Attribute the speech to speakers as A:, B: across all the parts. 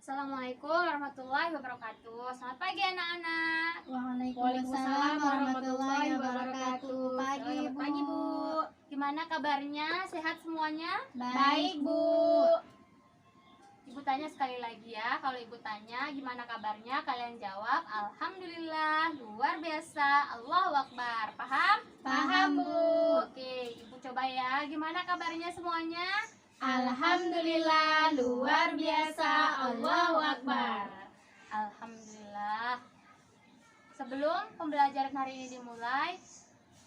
A: Assalamualaikum warahmatullahi wabarakatuh. Selamat pagi anak-anak.
B: Waalaikumsalam warahmatullahi wabarakatuh. Pagi, Bu.
A: Pagi, Bu. Gimana kabarnya? Sehat semuanya?
B: Baik, Bu.
A: Ibu tanya sekali lagi ya. Kalau Ibu tanya gimana kabarnya, kalian jawab alhamdulillah, luar biasa, Allahu Akbar. Paham?
B: Paham, Bu.
A: Oke, Ibu coba ya. Gimana kabarnya semuanya?
B: Alhamdulillah, luar biasa, Allahu Akbar.
A: Alhamdulillah. Sebelum pembelajaran hari ini dimulai,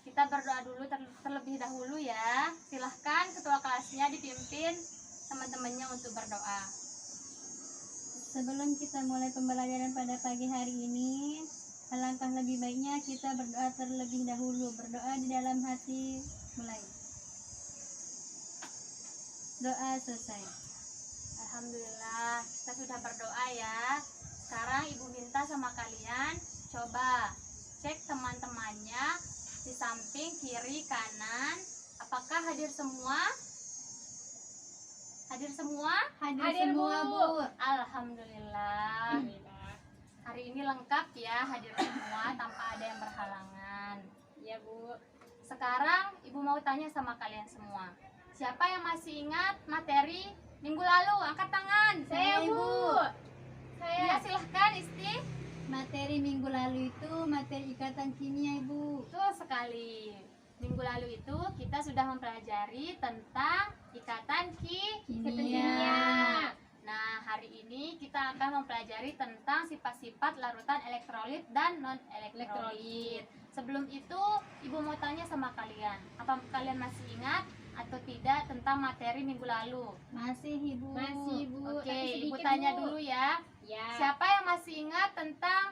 A: kita berdoa dulu terlebih dahulu ya. Silahkan ketua kelasnya dipimpin teman-temannya untuk berdoa.
B: Sebelum kita mulai pembelajaran pada pagi hari ini, alangkah lebih baiknya kita berdoa terlebih dahulu. Berdoa di dalam hati. Mulai. Doa selesai.
A: Alhamdulillah, kita sudah berdoa ya. Sekarang Ibu minta sama kalian, coba cek teman-temannya di samping, kiri, kanan. Apakah hadir semua? Hadir semua?
B: Hadir semua, Bu.
A: Alhamdulillah. Hari ini lengkap ya, hadir semua tanpa ada yang berhalangan.
B: Ya, Bu.
A: Sekarang Ibu mau tanya sama kalian semua. Siapa yang masih ingat materi minggu lalu? Angkat tangan.
B: Saya, Bu.
A: Ya, silahkan Isti.
B: Materi minggu lalu itu materi ikatan kimia, Ibu.
A: Betul sekali. Minggu lalu itu kita sudah mempelajari tentang ikatan kimia. Nah, hari ini kita akan mempelajari tentang sifat-sifat larutan elektrolit dan non-elektrolit. Sebelum itu, Ibu mau tanya sama kalian. Apa kalian masih ingat atau tidak tentang materi minggu lalu?
B: Masih, Ibu.
A: Oke,
B: Tapi
A: Ibu
B: sedikit,
A: tanya
B: Bu.
A: dulu ya.
B: Ya.
A: Siapa yang masih ingat tentang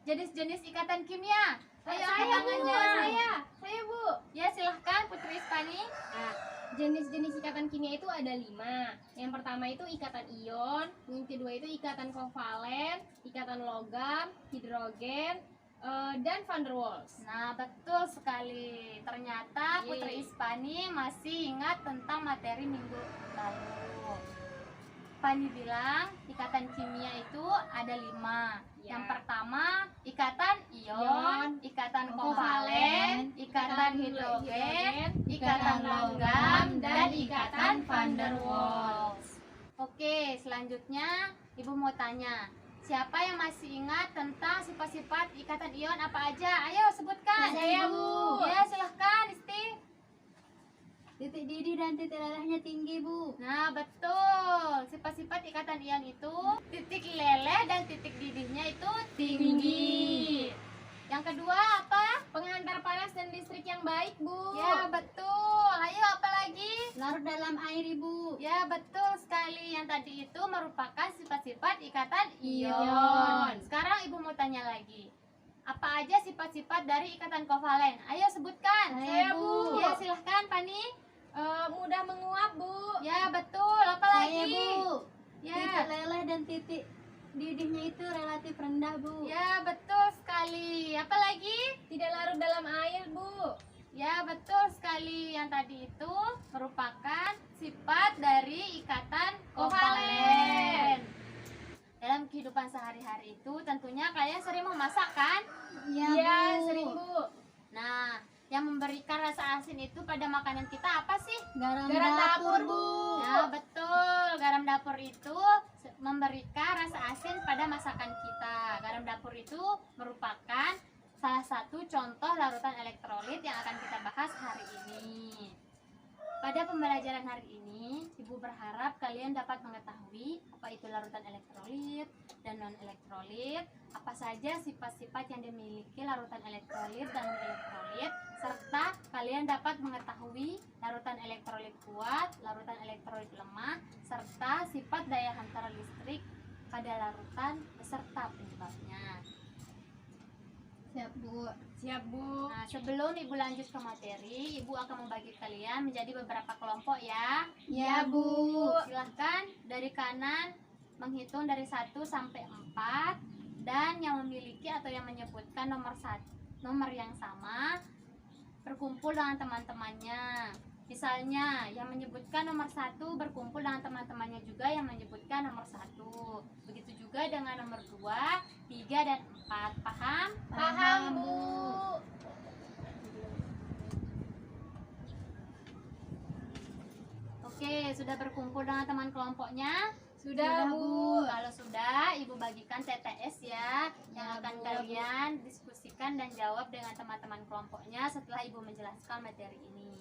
A: jenis-jenis ikatan kimia? Ayo angkat tangannya.
B: Saya, Bu.
A: Ya, silahkan Putri Ispani.
C: Nah, jenis-jenis ikatan kimia itu ada 5. Yang pertama itu ikatan ion, yang kedua itu ikatan kovalen, ikatan logam, hidrogen, dan van der Waals.
A: Nah, betul sekali. Ternyata Putri Ispani masih ingat tentang materi minggu lalu. Pani bilang ikatan kimia itu ada 5.
C: Ya.
A: Yang pertama ikatan ion, ikatan kovalen, ikatan
C: ikatan
A: hidrogen,
C: hidrogen,
A: ikatan
B: ikatan
A: logam, dan
B: dan
A: ikatan
B: ikatan
A: van der
B: van der
A: Waals. Oke, selanjutnya Ibu mau tanya, siapa yang masih ingat tentang sifat-sifat ikatan ion apa aja? Ayo sebutkan.
B: Saya, Bu.
A: Ya, silahkan Isti.
B: Titik didih dan titik lelehnya tinggi, Bu.
A: Nah, betul. Sifat-sifat ikatan ion itu titik leleh dan titik didihnya itu tinggi. Yang kedua apa?
C: Penghantar panas dan listrik yang baik, Bu.
A: Ya, betul. Ayo apa lagi?
B: Larut dalam air, Ibu.
A: Ya, betul sekali. Yang tadi itu merupakan sifat-sifat ikatan ion.
C: Ion.
A: Sekarang Ibu mau tanya lagi. Apa aja sifat-sifat dari ikatan kovalen? Ayo sebutkan.
B: Saya, Bu.
A: Ya, silahkan Pani.
C: Mudah menguap, Bu.
A: Ya, betul. Apa
B: Saya,
A: lagi?
B: Bu.
A: Ya.
B: Titik leleh dan titik didihnya itu relatif rendah, Bu.
A: Ya, betul sekali. Apa lagi?
C: Tidak larut dalam air, Bu.
A: Ya, betul sekali. Yang tadi itu merupakan sifat dari ikatan kovalen. Dalam kehidupan sehari-hari itu tentunya kalian sering memasak kan?
B: Ya,
C: Iya,
B: Bu.
C: sering, Bu.
A: Nah, yang memberikan rasa asin itu pada makanan kita apa sih?
B: Garam
C: Garam
B: dapur,
C: dapur,
B: Bu.
A: Ya, betul. Garam dapur itu memberikan rasa asin pada masakan kita. Garam dapur itu merupakan salah satu contoh larutan elektrolit yang akan kita bahas hari ini. Pada pembelajaran hari ini, Ibu berharap kalian dapat mengetahui apa itu larutan elektrolit dan non-elektrolit, apa saja sifat-sifat yang dimiliki larutan elektrolit dan non-elektrolit, serta kalian dapat mengetahui larutan elektrolit kuat, larutan elektrolit lemah, serta sifat daya hantar listrik pada larutan beserta penyebabnya.
B: Siap, Bu.
C: Siap, Bu.
A: Nah, sebelum Ibu lanjut ke materi, Ibu akan membagi kalian menjadi beberapa kelompok ya.
B: Ya, Bu.
A: Silahkan dari kanan menghitung dari 1 sampai 4 dan yang memiliki atau yang menyebutkan nomor yang sama berkumpul dengan teman-temannya. Di Misalnya yang menyebutkan nomor 1 berkumpul dengan teman-temannya juga yang menyebutkan nomor 1. Begitu juga dengan nomor 2, 3, dan 4. Paham?
C: Paham, Bu.
A: Oke, sudah berkumpul dengan teman kelompoknya?
C: Sudah, Bu.
A: Kalau sudah, Ibu bagikan TTS ya, yang akan kalian diskusikan dan jawab dengan teman-teman kelompoknya setelah Ibu menjelaskan materi ini.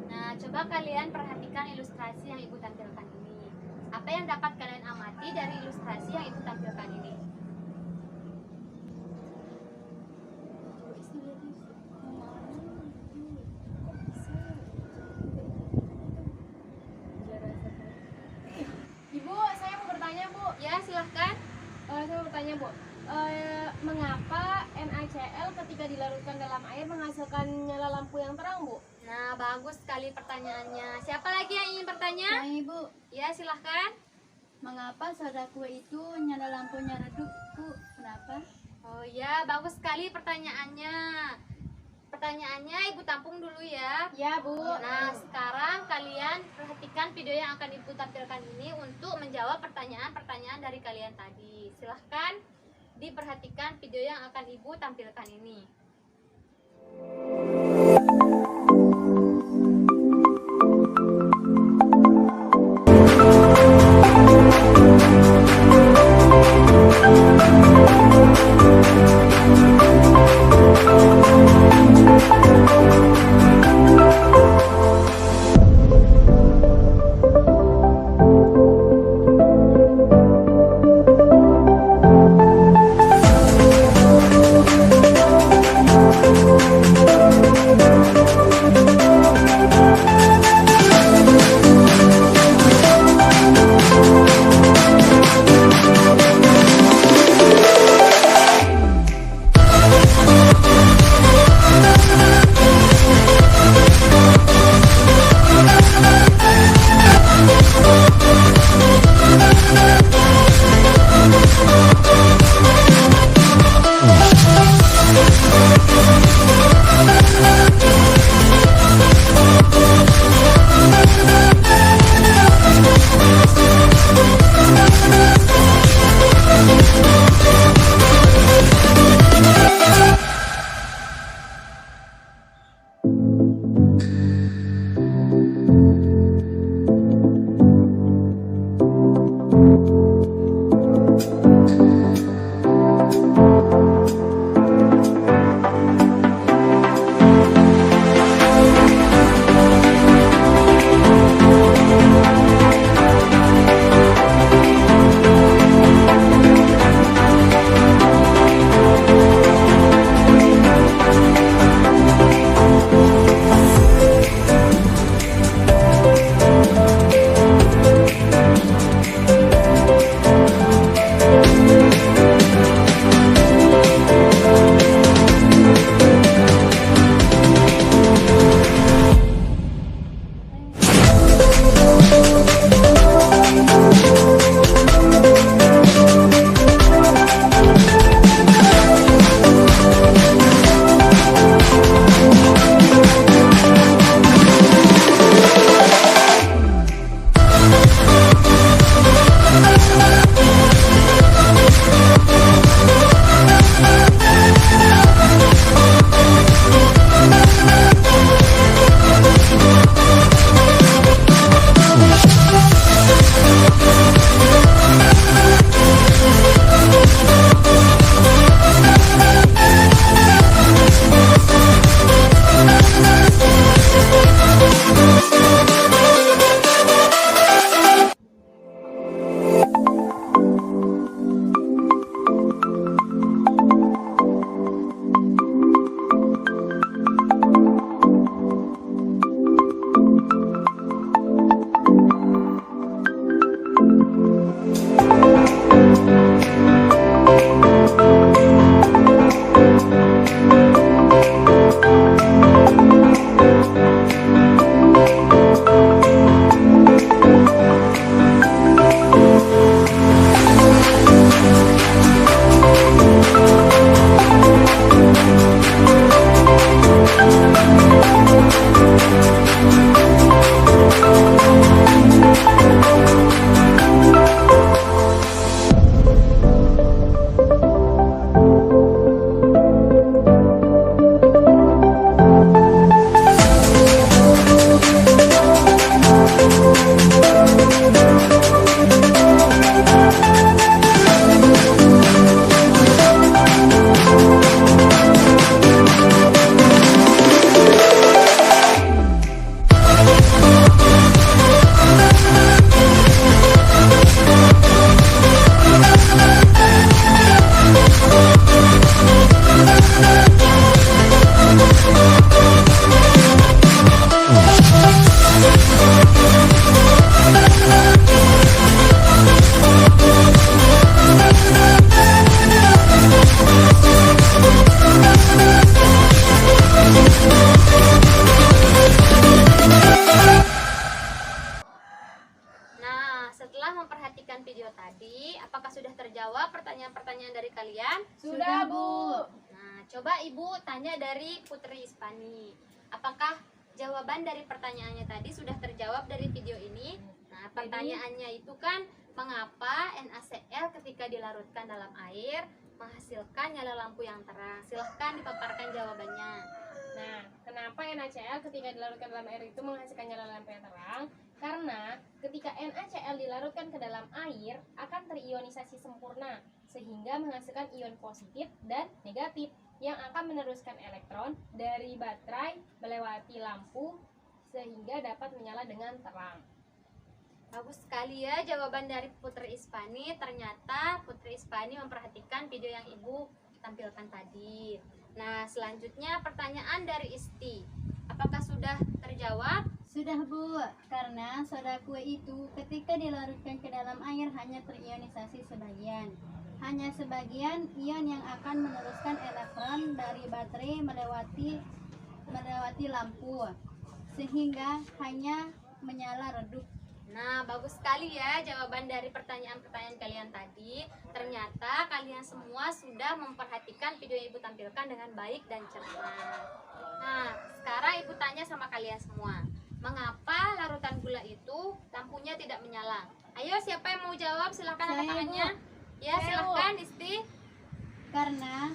A: Nah, coba kalian perhatikan ilustrasi yang Ibu tampilkan ini. Apa yang dapat kalian amati dari ilustrasi yang Ibu tampilkan ini?
C: Ibu, saya mau bertanya, Bu.
A: Ya, silahkan.
C: Saya mau bertanya, Bu. Mengapa NaCl ketika dilarutkan dalam air menghasilkan nyala lampu yang terang, Bu?
A: Nah, bagus sekali pertanyaannya. Siapa lagi yang ingin bertanya?
B: Nah, Ibu,
A: Ya, silahkan.
B: mengapa soda kue itu nyala lampunya redup, Bu? Kenapa?
A: Oh ya, bagus sekali pertanyaannya. Pertanyaannya Ibu tampung dulu ya.
C: Ya, Bu.
A: Nah, sekarang kalian perhatikan video yang akan Ibu tampilkan ini untuk menjawab pertanyaan-pertanyaan dari kalian tadi. Silahkan diperhatikan video yang akan Ibu tampilkan ini. pertanyaan dari kalian?
C: Sudah, Bu.
A: Nah, coba Ibu tanya dari Putri Ispani. Apakah jawaban dari pertanyaannya tadi sudah terjawab dari video ini? Nah, pertanyaannya itu kan, mengapa NaCl ketika dilarutkan dalam air menghasilkan nyala lampu yang terang? Silahkan dipaparkan jawabannya.
C: Nah, kenapa NaCl ketika dilarutkan dalam air itu menghasilkan nyala lampu yang terang? Karena ketika NaCl dilarutkan ke dalam air akan terionisasi sempurna sehingga menghasilkan ion positif dan negatif yang akan meneruskan elektron dari baterai melewati lampu sehingga dapat menyala dengan terang.
A: Bagus sekali ya jawaban dari Putri Ispani. Ternyata Putri Ispani memperhatikan video yang Ibu tampilkan tadi. Nah, selanjutnya pertanyaan dari Isti. Apakah sudah terjawab?
B: Sudah, Bu, karena soda kue itu ketika dilarutkan ke dalam air hanya terionisasi sebagian. Hanya sebagian ion yang akan meneruskan elektron dari baterai melewati lampu, sehingga hanya menyala redup.
A: Nah, bagus sekali ya jawaban dari pertanyaan-pertanyaan kalian tadi. Ternyata kalian semua sudah memperhatikan video yang Ibu tampilkan dengan baik dan cermat. Nah, sekarang Ibu tanya sama kalian semua. Mengapa larutan gula itu lampunya tidak menyala? Ayo, siapa yang mau jawab? Silahkan angkat
B: Saya,
A: tangannya. Ya,
C: Saya,
A: silahkan Isti.
B: Karena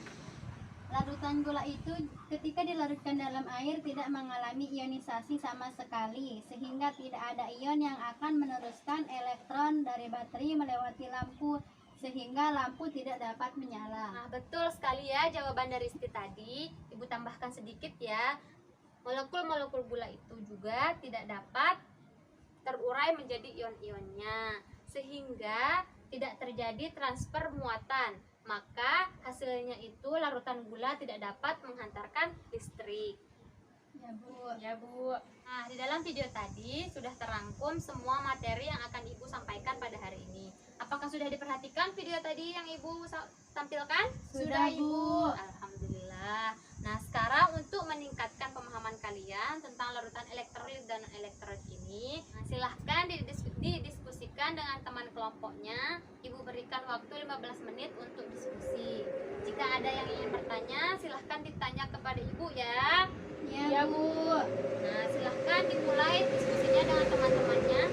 B: larutan gula itu ketika dilarutkan dalam air tidak mengalami ionisasi sama sekali, sehingga tidak ada ion yang akan meneruskan elektron dari baterai melewati lampu, sehingga lampu tidak dapat menyala.
A: Nah, betul sekali ya jawaban dari Isti tadi. Ibu tambahkan sedikit ya. Molekul-molekul gula itu juga tidak dapat terurai menjadi ion-ionnya, sehingga tidak terjadi transfer muatan. Maka hasilnya itu larutan gula tidak dapat menghantarkan listrik.
B: Ya, Bu.
C: Ya, Bu.
A: Nah, di dalam video tadi sudah terangkum semua materi yang akan Ibu sampaikan pada hari ini. Apakah sudah diperhatikan video tadi yang Ibu tampilkan?
B: Sudah, Bu.
A: Alhamdulillah. Nah, sekarang untuk meningkatkan pemahaman kalian tentang larutan elektrolit dan non-elektrolit ini, silahkan didiskusikan dengan teman kelompoknya. Ibu berikan waktu 15 menit untuk diskusi. Jika ada yang ingin bertanya, silahkan ditanya kepada Ibu ya.
C: Ya, Bu.
A: Nah, silahkan dimulai diskusinya dengan teman-temannya.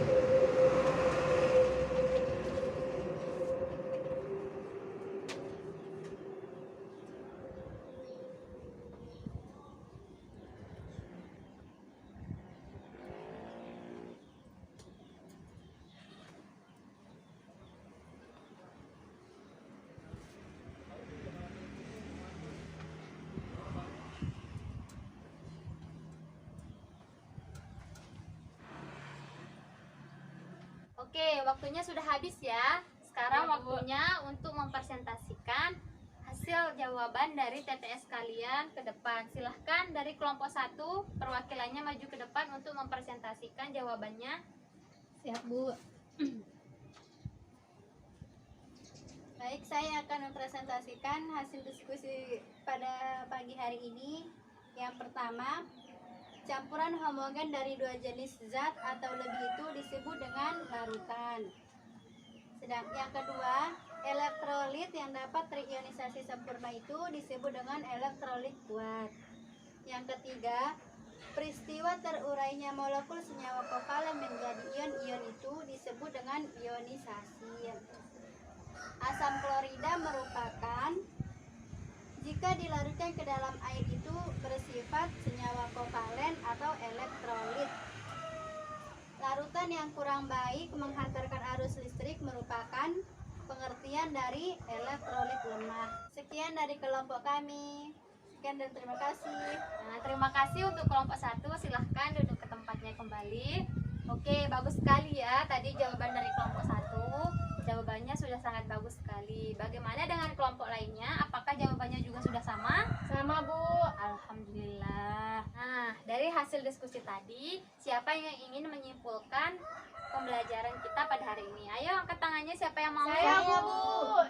A: Oke, waktunya sudah habis ya. Sekarang
C: Ya, Bu.
A: waktunya untuk mempresentasikan hasil jawaban dari TTS kalian ke depan. Silahkan dari kelompok 1 perwakilannya maju ke depan untuk mempresentasikan jawabannya.
B: Siap, Bu. Baik, saya akan mempresentasikan hasil diskusi pada pagi hari ini. Yang pertama, campuran homogen dari dua jenis zat atau lebih itu disebut dengan larutan. Sedang yang kedua, elektrolit yang dapat terionisasi sempurna itu disebut dengan elektrolit kuat. Yang ketiga, peristiwa terurainya molekul senyawa kovalen menjadi ion-ion itu disebut dengan ionisasi. Asam klorida merupakan jika dilarutkan ke dalam air itu bersifat senyawa kovalen atau elektrolit. Larutan yang kurang baik menghantarkan arus listrik merupakan pengertian dari elektrolit lemah. Sekian dari kelompok kami. Sekian dan terima kasih.
A: Nah, terima kasih untuk kelompok 1. Silahkan duduk ke tempatnya kembali. Oke, bagus sekali ya tadi jawaban dari kelompok 1. Jawabannya sudah sangat bagus sekali. Bagaimana dengan kelompok lainnya? Apakah jawabannya juga sudah sama?
C: Sama, Bu.
A: Alhamdulillah. Nah, dari hasil diskusi tadi, siapa yang ingin menyimpulkan pembelajaran kita pada hari ini? Ayo angkat tangannya, siapa yang mau?
C: Saya, Bu.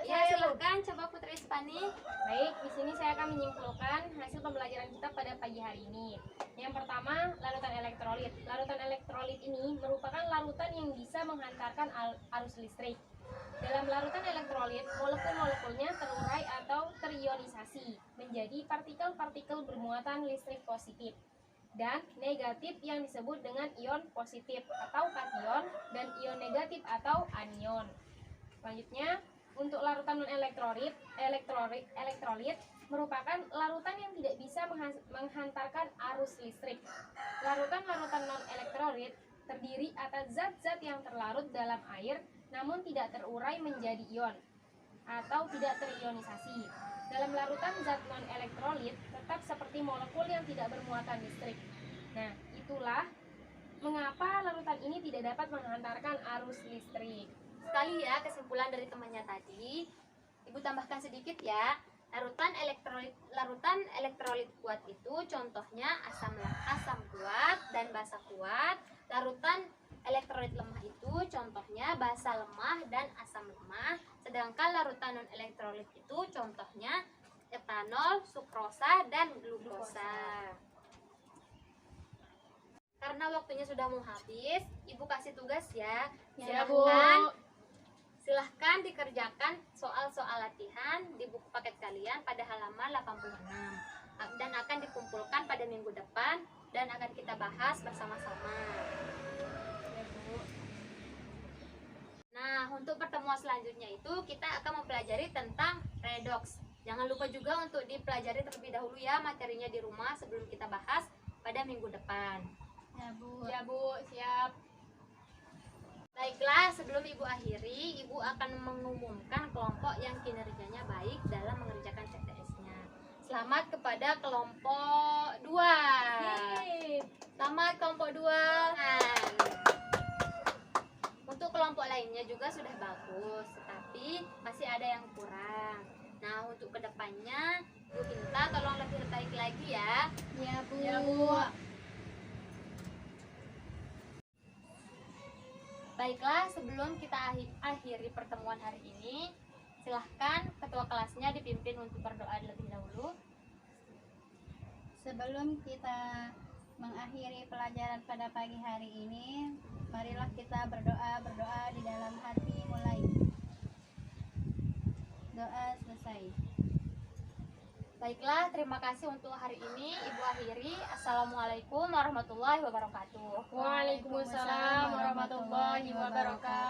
A: Ya,
C: Saya, Bu.
A: silahkan coba Putri Ispani.
C: Baik, di sini saya akan menyimpulkan hasil pembelajaran kita pada pagi hari ini. Yang pertama, larutan elektrolit. Larutan elektrolit ini merupakan larutan yang bisa menghantarkan arus listrik. Dalam larutan elektrolit, molekul-molekulnya terurai atau terionisasi menjadi partikel-partikel bermuatan listrik positif dan negatif yang disebut dengan ion positif atau kation dan ion negatif atau anion. Selanjutnya, untuk larutan non-elektrolit, elektrolit merupakan larutan yang tidak bisa menghantarkan arus listrik. Larutan-larutan non-elektrolit terdiri atas zat-zat yang terlarut dalam air namun tidak terurai menjadi ion atau tidak terionisasi. Dalam larutan zat non-elektrolit tetap seperti molekul yang tidak bermuatan listrik. Nah, itulah mengapa larutan ini tidak dapat menghantarkan arus listrik.
A: Sekali ya kesimpulan dari temannya tadi. Ibu tambahkan sedikit ya. Larutan elektrolit kuat itu contohnya asam kuat dan basa kuat. Larutan elektrolit lemah itu contohnya basa lemah dan asam lemah. Sedangkan larutan non elektrolit itu contohnya etanol, sukrosa dan glukosa. Karena waktunya sudah mau habis, Ibu kasih tugas ya. Silahkan dikerjakan soal-soal latihan di buku paket kalian pada halaman 86 dan akan dikumpulkan pada minggu depan dan akan kita bahas bersama-sama. Ya, Bu. Nah, untuk pertemuan selanjutnya itu kita akan mempelajari tentang redoks. Jangan lupa juga untuk dipelajari terlebih dahulu ya materinya di rumah sebelum kita bahas pada minggu depan.
B: Ya, Bu.
C: Ya Bu, siap.
A: Baiklah, sebelum Ibu akhiri, Ibu akan mengumumkan kelompok yang kinerjanya baik dalam mengerjakan CTS-nya. Selamat kepada kelompok 2. Selamat kelompok 2. Untuk kelompok lainnya juga sudah bagus, tetapi masih ada yang kurang. Nah, untuk kedepannya, Bu Inta tolong lebih baik lagi ya.
B: Ya, Bu.
C: Ya Bu.
A: Baiklah, sebelum kita akhiri pertemuan hari ini, silahkan ketua kelasnya dipimpin untuk berdoa terlebih dahulu.
B: Sebelum kita mengakhiri pelajaran pada pagi hari ini, marilah kita berdoa di dalam hati mulai. Doa selesai.
A: Baiklah, terima kasih untuk hari ini. Ibu akhiri. Assalamualaikum warahmatullahi wabarakatuh.
C: Waalaikumsalam warahmatullahi wabarakatuh.